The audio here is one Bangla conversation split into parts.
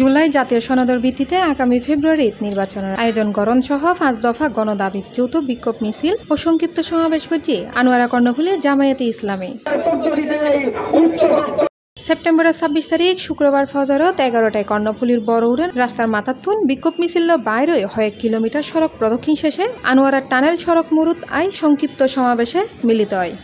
জুলাই জাতীয় সনদের ভিত্তিতে আগামী ফেব্রুয়ারিতে নির্বাচনের আয়োজন গরণ সহ ৫ দফা গণদাবি যৌথ বিক্ষোভ মিছিল ও সংক্ষিপ্ত সমাবেশ করছে আনোয়ারা কর্ণফুলী জামায়াতে ইসলামী। সেপ্টেম্বরের ২৬ তারিখ শুক্রবার ফজরত ১১টায় কর্ণফুলীর বড় উড়ান রাস্তার মাথাতুন বিক্ষোভ মিছিল বাইরে ১ কিলোমিটার সড়ক প্রদক্ষিণ শেষে আনোয়ারা টানেল সড়ক মুরুত আই সংক্ষিপ্ত সমাবেশে মিলিত হয়।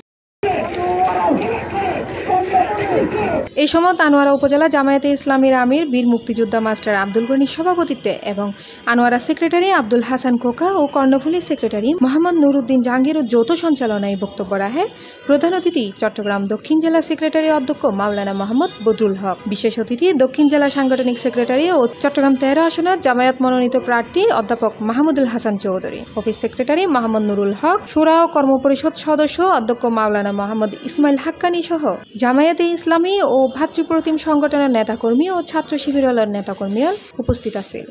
এই সময় আনোয়ারা উপজেলা জামায়াতে ইসলামীর আমির বীর মুক্তিযোদ্ধা মাস্টার আব্দুল গনির সভাপতিত্বে এবং আনোয়ারা সেক্রেটারি আব্দুল হাসান খোকা ও কর্ণফুলী সেক্রেটারি মোহাম্মদ নুরুদ্দিন জাহাঙ্গীর ও যৌথ সঞ্চালনায় বক্তব্য রাখে প্রধান অতিথি চট্টগ্রাম দক্ষিণ জেলা সেক্রেটারি অধ্যক্ষ মাওলানা মোহাম্মদ বদরুল হক, বিশেষ অতিথি দক্ষিণ জেলা সাংগঠনিক সেক্রেটারি ও চট্টগ্রাম ১৩ আসনের জামায়াত মনোনীত প্রার্থী অধ্যাপক মাহমুদুল হাসান চৌধুরী, অফিস সেক্রেটারি মোহাম্মদ নুরুল হক, শুরা ও কর্মপরিষদ সদস্য অধ্যক্ষ মাওলানা মোহাম্মদ ইসমাইল হাক্কানি সহ জামায়াতে ইসলামী ও ভাতৃপ্রতিম সংগঠনের নেতাকর্মী ও ছাত্র শিবিরের নেতাকর্মী উপস্থিত আছেন।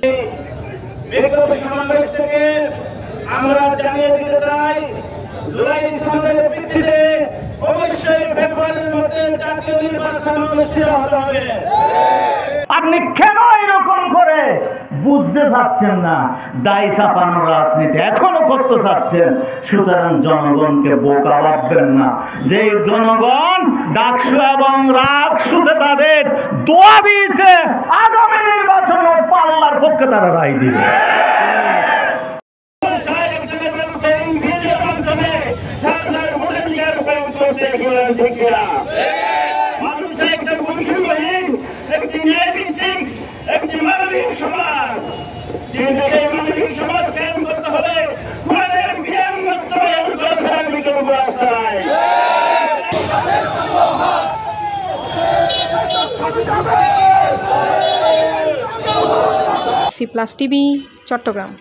আমরা জানিয়ে দিতে চাই, জুলাই সনদের ভিত্তিতে অবশ্যই ফেব্রুয়ারির মধ্যে জাতীয় নির্বাচন অনুষ্ঠিত হতে হবে। আপনি কেন এরকম করে বুঝতে চাচ্ছেন না? দায় চাপানোর রাজনীতি এখনো করতে চাচ্ছেন। সুতরাং জনগণকে বোকা ভাববেন না যে জনগণ ডাকসু এবং রাকসুতে তাদের দোয়া দিয়েছে, আগামী নির্বাচনে পাল্লার পক্ষে তারা রায় দিবে। একটি মানবিক সমাজ, সেই মানবিক সমাজ কায়েম করতে হলে কোরআনের বিধান বাস্তবায়ন করা ছাড়া বিকল্প রাস্তা নাই। C+ TV Chittagong.